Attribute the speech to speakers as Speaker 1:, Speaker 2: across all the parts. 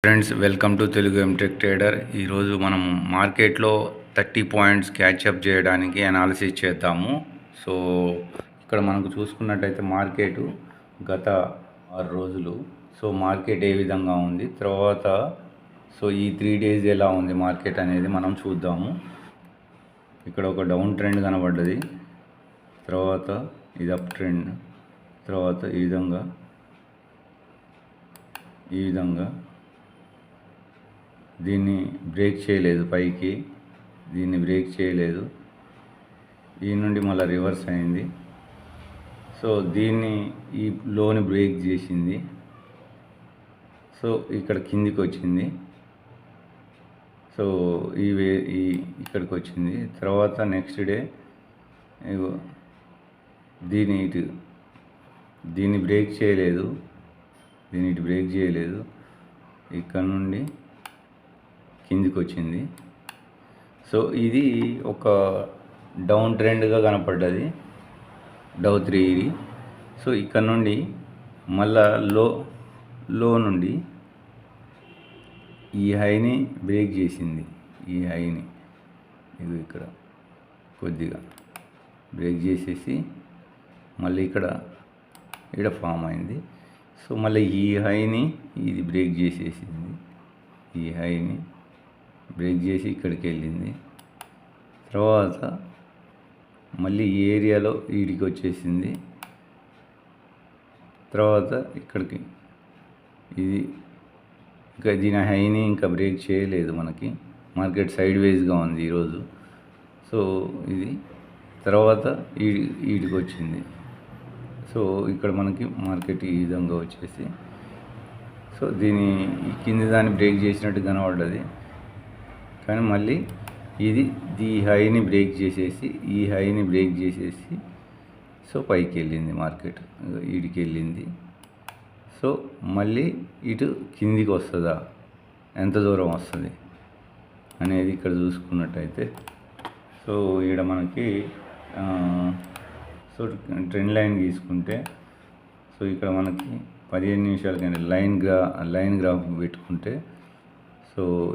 Speaker 1: Friends, welcome to Telugu MTech trader. ఈరోజు మనం మార్కెట్లో 30 పాయింట్స్ క్యాచ్అప్ చేయడానికి అనాలిసిస్ చేద్దాము. సో ఇక్కడ మనకు చూసుకున్నట్టయితే మార్కెట్ గత 6 రోజులు మార్కెట్ ఏ విధంగా ఉంది, తర్వాత ఈ 3 డేస్ ఎలా ఉంది మార్కెట్ అనేది మనం చూద్దాము. ఇక్కడ ఒక డౌన్ ట్రెండ్ కనబడ్డది, తర్వాత ఇది అప్ ట్రెండ్, తర్వాత ఈ విధంగా దీన్ని బ్రేక్ చేయలేదు, పైకి దీన్ని బ్రేక్ చేయలేదు, ఈ నుండి మళ్ళీ రివర్స్ అయింది. దీన్ని ఈ లోని బ్రేక్ చేసింది, ఇక్కడ కిందికి వచ్చింది, ఇక్కడికి వచ్చింది. తర్వాత నెక్స్ట్ డే దీన్ని బ్రేక్ చేయలేదు, ఇక్కడ నుండి కిందికి వచ్చింది. ఇది ఒక డౌన్ ట్రెండ్గా కనపడ్డది, డౌ 3 ఇది. ఇక్కడ నుండి మళ్ళా లో నుండి ఈ హైని బ్రేక్ చేసింది, ఈ హైని ఇక్కడ కొద్దిగా బ్రేక్ చేసేసి మళ్ళీ ఇక్కడ ఫామ్ అయింది. మళ్ళీ ఈ హైని ఇది బ్రేక్ చేసేసింది, ఈ హైని బ్రేక్ చేసి ఇక్కడికి వెళ్ళింది. తర్వాత మళ్ళీ ఈ ఏరియాలో వీడికి వచ్చేసింది. తర్వాత ఇక్కడికి ఇంకా దీని హైని ఇంకా బ్రేక్ చేయలేదు, మనకి మార్కెట్ సైడ్ వేస్గా ఉంది ఈరోజు. ఇది తర్వాత వీడికి వచ్చింది. ఇక్కడ మనకి మార్కెట్ ఈ విధంగా వచ్చేసి దీని కింది దాన్ని బ్రేక్ చేసినట్టు కనబడ్డది, కానీ మళ్ళీ ఈ హైని బ్రేక్ చేసేసి ఈ హైని బ్రేక్ చేసేసి పైకి వెళ్ళింది, మార్కెట్ వీడికి వెళ్ళింది. మళ్ళీ ఇటు కిందికి వస్తుందా, ఎంత దూరం వస్తుంది అనేది ఇక్కడ చూసుకున్నట్టయితే ఇక్కడ మనకి ట్రెండ్ లైన్ గీసుకుంటే ఇక్కడ మనకి 15 నిమిషాలకైనా లైన్ గ్రాఫ్ పెట్టుకుంటే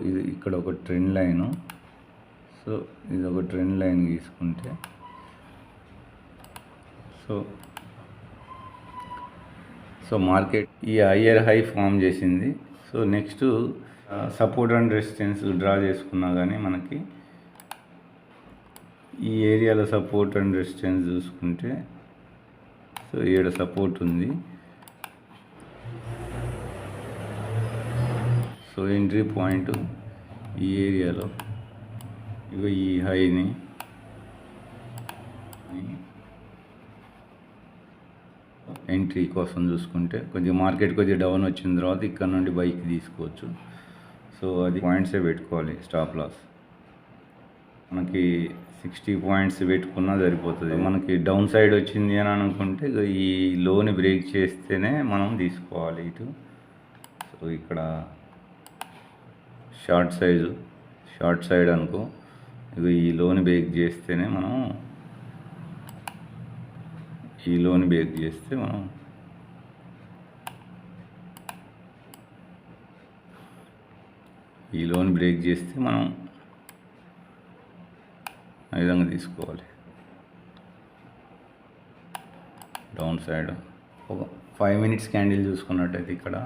Speaker 1: ఇది ఇక్కడ ఒక ట్రెండ్ లైను. ఇది ఒక ట్రెండ్ లైన్ గీసుకుంటే మార్కెట్ ఈ హయ్యర్ హై ఫామ్ చేసింది. Next support and resistance draw చేసుకున్నా కానీ మనకి ఈ ఏరియాలో సపోర్ట్ అండ్ రెసిస్టెన్స్ చూసుకుంటే ఇక్కడ సపోర్ట్ ఉంది. ఎంట్రీ పాయింట్ ఈ ఏరియాలో ఈ హైని ఎంట్రీ కోసం చూసుకుంటే మార్కెట్ కొద్దిగా డౌన్ వచ్చిన తర్వాత ఇక్కడ నుండి బైక్ తీసుకోవచ్చు. అది పాయింట్సే పెట్టుకోవాలి. స్టాప్ లాస్ మనకి 60 పాయింట్స్ పెట్టుకున్నా సరిపోతుంది. మనకి డౌన్ సైడ్ వచ్చింది అని అనుకుంటే ఈ లోని బ్రేక్ చేస్తేనే మనం తీసుకోవాలి ఇటు. ఇక్కడ షార్ట్ సైడ్ అనుకో, ఈ లోని బ్రేక్ చేస్తేనే మనం ఈ లోని బ్రేక్ చేస్తే మనం ఆ విధంగా తీసుకోవాలి. డౌన్ సైడ్ ఒక 5 మినిట్స్ క్యాండిల్ చూసుకున్నట్టయితే ఇక్కడ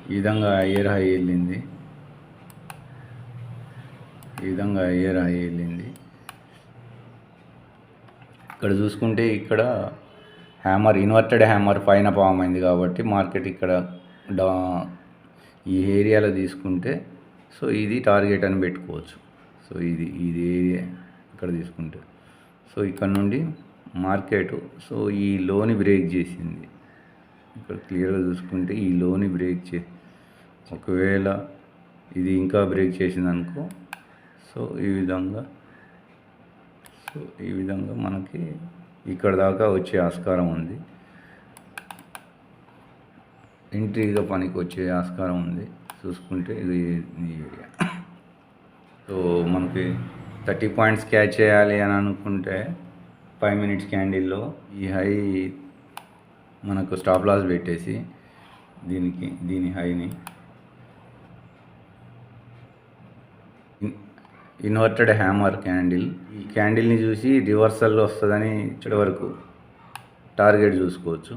Speaker 1: ఈ విధంగా హయ్యర్ హై వెళ్ళింది, ఇక్కడ చూసుకుంటే ఇక్కడ ఇన్వర్టెడ్ హ్యామర్ పైన ఫామ్ అయింది కాబట్టి మార్కెట్ ఇక్కడ ఈ ఏరియాలో తీసుకుంటే ఇది టార్గెట్ అని పెట్టుకోవచ్చు. ఇది ఏరియా ఇక్కడ తీసుకుంటే ఇక్కడ నుండి మార్కెట్ ఈ లోని బ్రేక్ చేసింది. ఇక్కడ క్లియర్గా చూసుకుంటే ఈ లోని బ్రేక్ ఒకవేళ ఇది ఇంకా బ్రేక్ చేసింది అనుకో, ఈ విధంగా మనకి ఇక్కడ దాకా వచ్చే ఆస్కారం ఉంది, ఎంట్రీగా పనికి వచ్చే ఆస్కారం ఉంది. చూసుకుంటే ఇది ఏరియా. మనకి 30 పాయింట్స్ క్యాచ్ చేయాలి అని అనుకుంటే 5 మినిట్స్ క్యాండిల్లో ఈ హై మనకు స్టాప్ లాస్ పెట్టేసి దీని హైని ఇన్వర్టెడ్ హ్యామర్ క్యాండిల్. ఈ క్యాండిల్ని చూసి రివర్సల్లో వస్తుందని ఇచ్చటి వరకు టార్గెట్ చూసుకోవచ్చు.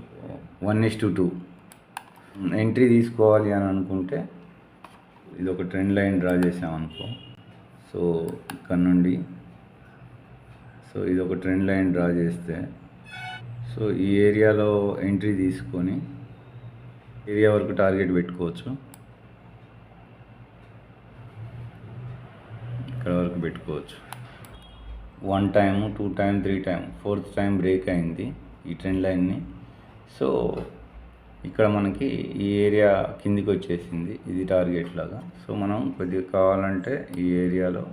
Speaker 1: 1:2 ఎంట్రీ తీసుకోవాలి అని అనుకుంటే ఇది ఒక ట్రెండ్ లైన్ డ్రా చేసామనుకో. సో ఇక్కడ నుండి ఇది ఒక ట్రెండ్ లైన్ డ్రా చేస్తే సో ఈ ఏరియాలో ఎంట్రీ తీసుకొని ఏరియా వరకు టార్గెట్ పెట్టుకోవచ్చు. ఇక్కడ వరకు పెట్టుకోవచ్చు. 1 time, 2 time, 3 time, 4th time break అయింది ఈ ట్రెండ్ లైన్ని. సో ఇక్కడ మనకి ఈ ఏరియా కిందికి వచ్చేసింది, ఇది టార్గెట్ లాగా. సో మనం కొద్దిగా కావాలంటే ఈ ఏరియాలో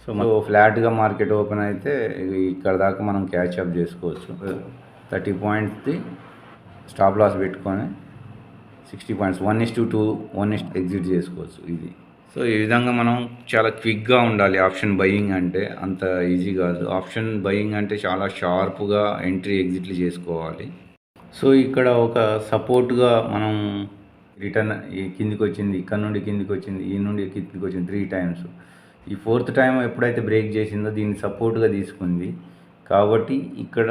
Speaker 1: సో ఫ్లాట్గా మార్కెట్ ఓపెన్ అయితే ఇక్కడ దాకా మనం క్యాచ్అప్ చేసుకోవచ్చు. 30 పాయింట్స్ది స్టాప్ లాస్ పెట్టుకొని 60 పాయింట్స్ 1:2 ఎగ్జిట్ చేసుకోవచ్చు ఇది. సో ఈ విధంగా మనం చాలా క్విక్గా ఉండాలి. ఆప్షన్ బయింగ్ అంటే అంత ఈజీ కాదు. ఆప్షన్ బయింగ్ అంటే చాలా షార్ప్గా ఎంట్రీ ఎగ్జిట్లు చేసుకోవాలి. సో ఇక్కడ ఒక సపోర్ట్గా మనం రిటర్న్ కిందికి వచ్చింది, ఇక్కడ నుండి కిందికి వచ్చింది, ఈ నుండి కిందికి వచ్చింది 3 టైమ్స్. ఈ 4th టైం ఎప్పుడైతే బ్రేక్ చేసిందో దీన్ని సపోర్ట్గా తీసుకుంది. కాబట్టి ఇక్కడ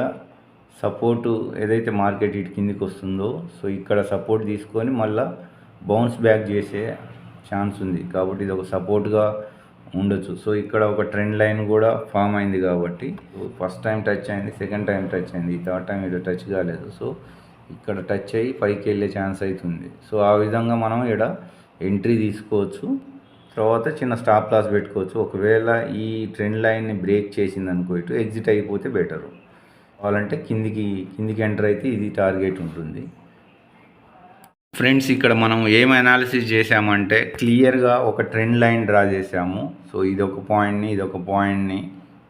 Speaker 1: సపోర్టు ఏదైతే మార్కెట్ ఇటు కిందికి వస్తుందో సో ఇక్కడ సపోర్ట్ తీసుకొని మళ్ళీ బౌన్స్ బ్యాక్ చేసే ఛాన్స్ ఉంది. కాబట్టి ఇది ఒక సపోర్ట్గా ఉండొచ్చు. సో ఇక్కడ ఒక ట్రెండ్ లైన్ కూడా ఫామ్ అయింది. కాబట్టి ఫస్ట్ టైం టచ్ అయింది, సెకండ్ టైం టచ్ అయింది, ఈ థర్డ్ టైం ఇది టచ్ కాలేదు. సో ఇక్కడ టచ్ అయ్యి పైకి వెళ్ళే ఛాన్స్ అవుతుంది. సో ఆ విధంగా మనం ఇక్కడ ఎంట్రీ తీసుకోవచ్చు. తర్వాత చిన్న స్టాప్ లాస్ పెట్టుకోవచ్చు. ఒకవేళ ఈ ట్రెండ్ లైన్ని బ్రేక్ చేసింది అనుకో ఇటు ఎగ్జిట్ అయిపోతే బెటరు. కావాలంటే కిందికి ఎంటర్ అయితే ఇది టార్గెట్ ఉంటుంది. ఫ్రెండ్స్ ఇక్కడ మనం ఏం అనాలిసిస్ చేసామంటే క్లియర్గా ఒక ట్రెండ్ లైన్ డ్రా చేసాము. సో ఇదొక పాయింట్ని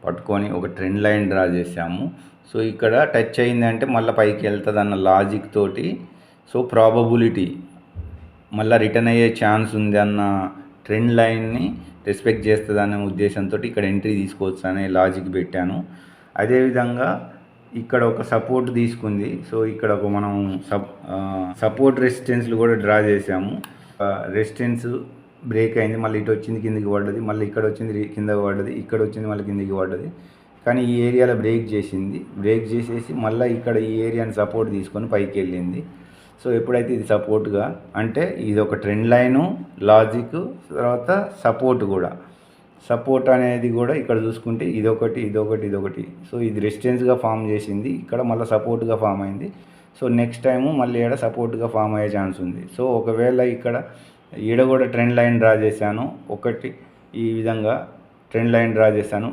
Speaker 1: పట్టుకొని ఒక ట్రెండ్ లైన్ డ్రా చేసాము. సో ఇక్కడ టచ్ అయిందంటే మళ్ళీ పైకి వెళ్తుంది అన్న లాజిక్ తోటి సో ప్రాబబిలిటీ మళ్ళీ రిటర్న్ అయ్యే ఛాన్స్ ఉంది అన్న ట్రెండ్ లైన్ని రెస్పెక్ట్ చేస్తుంది అనే ఉద్దేశంతో ఇక్కడ ఎంట్రీ తీసుకోవచ్చు అనే లాజిక్ పెట్టాను. అదేవిధంగా ఇక్కడ ఒక సపోర్ట్ తీసుకుంది. సో ఇక్కడ ఒక మనం సపోర్ట్ రెసిస్టెన్స్లు కూడా డ్రా చేసాము. రెసిస్టెన్స్ బ్రేక్ అయింది, మళ్ళీ ఇటు వచ్చింది కిందికి పడ్డది, మళ్ళీ ఇక్కడ వచ్చింది కిందకి పడ్డది, ఇక్కడ వచ్చింది మళ్ళీ కిందికి పడ్డది. కానీ ఈ ఏరియాలో బ్రేక్ చేసేసి మళ్ళీ ఇక్కడ ఈ ఏరియాని సపోర్ట్ తీసుకొని పైకి వెళ్ళింది. సో ఎప్పుడైతే ఇది సపోర్ట్గా అంటే ఇది ఒక ట్రెండ్ లైను లాజిక్, తర్వాత సపోర్ట్ అనేది కూడా ఇక్కడ చూసుకుంటే ఇదొకటి. సో ఇది రెసిస్టెన్స్గా ఫామ్ చేసింది, ఇక్కడ మళ్ళీ సపోర్ట్గా ఫామ్ అయింది. సో నెక్స్ట్ టైము మళ్ళీ ఇక్కడ సపోర్ట్గా ఫామ్ అయ్యే ఛాన్స్ ఉంది. సో ఒకవేళ ఇక్కడ కూడా ట్రెండ్ లైన్ డ్రా చేశాను, ఈ విధంగా ట్రెండ్ లైన్ డ్రా చేశాను.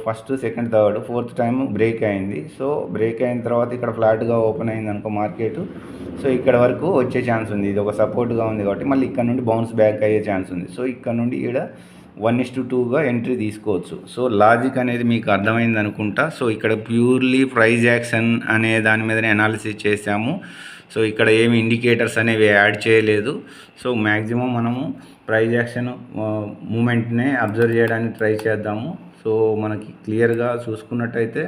Speaker 1: First, second, third, 4th time break అయింది. సో బ్రేక్ అయిన తర్వాత ఇక్కడ ఫ్లాట్గా ఓపెన్ అయింది అనుకో మార్కెట్. సో ఇక్కడ వరకు వచ్చే ఛాన్స్ ఉంది. ఇది ఒక సపోర్ట్గా ఉంది కాబట్టి మళ్ళీ ఇక్కడ నుండి బౌన్స్ బ్యాక్ అయ్యే ఛాన్స్ ఉంది. సో ఇక్కడ నుండి ఇక్కడ 1:2గా ఎంట్రీ తీసుకోవచ్చు. సో లాజిక్ అనేది మీకు అర్థమైంది అనుకుంటా. సో ఇక్కడ ప్యూర్లీ ప్రైజ్ యాక్షన్ అనే దాని మీదనే అనాలిసిస్ చేసాము. సో ఇక్కడ ఏమి ఇండికేటర్స్ అనేవి యాడ్ చేయలేదు. సో మ్యాక్సిమం మనము ప్రైజ్ యాక్షన్ మూమెంట్నే అబ్జర్వ్ చేయడానికి ట్రై చేద్దాము. సో మనకి క్లియర్గా చూసుకున్నట్టయితే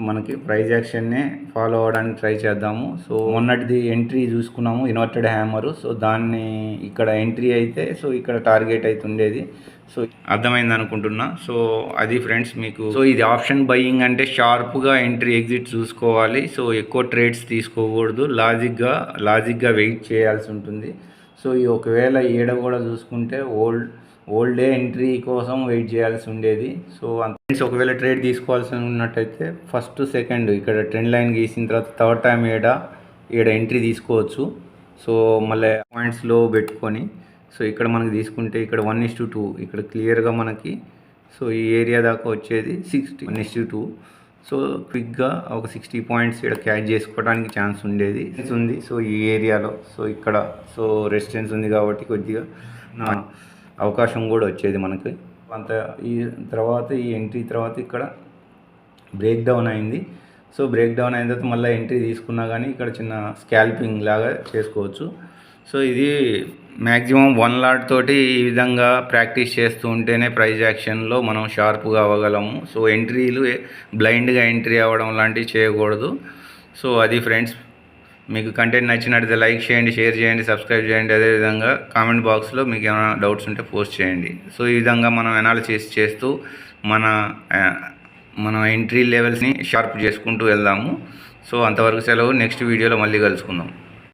Speaker 1: మనకి ప్రైజ్ యాక్షన్నే ఫాలో అవ్వడానికి ట్రై చేద్దాము. సో మొన్నటిది ఎంట్రీ చూసుకున్నాము, ఇన్వర్టెడ్ హ్యామరు. సో దాన్ని ఇక్కడ ఎంట్రీ అయితే సో ఇక్కడ టార్గెట్ అయితే ఉండేది. సో అర్థమైంది అనుకుంటున్నా. సో అది ఫ్రెండ్స్ మీకు. సో ఇది ఆప్షన్ బయింగ్ అంటే షార్ప్గా ఎంట్రీ ఎగ్జిట్ చూసుకోవాలి. సో ఎక్కువ ట్రేడ్స్ తీసుకోకూడదు, లాజిక్గా వెయిట్ చేయాల్సి ఉంటుంది. సో ఈ ఒకవేళ కూడా చూసుకుంటే ఓల్డ్ డే ఎంట్రీ కోసం వెయిట్ చేయాల్సి ఉండేది. సో ఫ్రెండ్స్ ఒకవేళ ట్రేడ్ తీసుకోవాల్సి ఉన్నట్టయితే ఫస్ట్, సెకండ్ ఇక్కడ ట్రెండ్ లైన్ గీసిన తర్వాత థర్డ్ టైం ఎంట్రీ తీసుకోవచ్చు. సో మళ్ళీ పాయింట్స్ లో పెట్టుకొని సో ఇక్కడ మనకి తీసుకుంటే ఇక్కడ 1:2 ఇక్కడ క్లియర్గా మనకి సో ఈ ఏరియా దాకా వచ్చేది 1:2. సో క్విక్గా ఒక 60 పాయింట్స్ ఇక్కడ క్యాచ్ చేసుకోవడానికి ఛాన్స్ ఉంది. సో ఈ ఏరియాలో సో ఇక్కడ సో రెసిస్టెన్స్ ఉంది కాబట్టి కొద్దిగా అవకాశం కూడా వచ్చేది మనకి. అంత ఈ తర్వాత ఈ ఎంట్రీ తర్వాత ఇక్కడ బ్రేక్ డౌన్ అయింది. సో బ్రేక్ డౌన్ అయిన తర్వాత మళ్ళీ ఎంట్రీ తీసుకున్నా కానీ ఇక్కడ చిన్న స్కాల్పింగ్ లాగా చేసుకోవచ్చు. సో ఇది మ్యాక్సిమం 1 లాట్ తోటి ఈ విధంగా ప్రాక్టీస్ చేస్తూ ఉంటేనే ప్రైజ్ యాక్షన్లో మనం షార్ప్గా అవ్వగలము. సో ఎంట్రీలు బ్లైండ్గా ఎంట్రీ అవ్వడం లాంటివి చేయకూడదు. సో అది ఫ్రెండ్స్. మీకు కంటెంట్ నచ్చినట్లయితే లైక్ చేయండి, షేర్ చేయండి, సబ్స్క్రైబ్ చేయండి. అదేవిధంగా కామెంట్ బాక్స్లో మీకు ఏమైనా డౌట్స్ ఉంటే పోస్ట్ చేయండి. సో ఈ విధంగా మనం అనాలిసిస్ చేస్తూ మన ఎంట్రీ లెవెల్స్ని షార్ప్ చేసుకుంటూ వెళ్దాము. సో అంతవరకు సెలవు. నెక్స్ట్ వీడియోలో మళ్ళీ కలుసుకుందాం.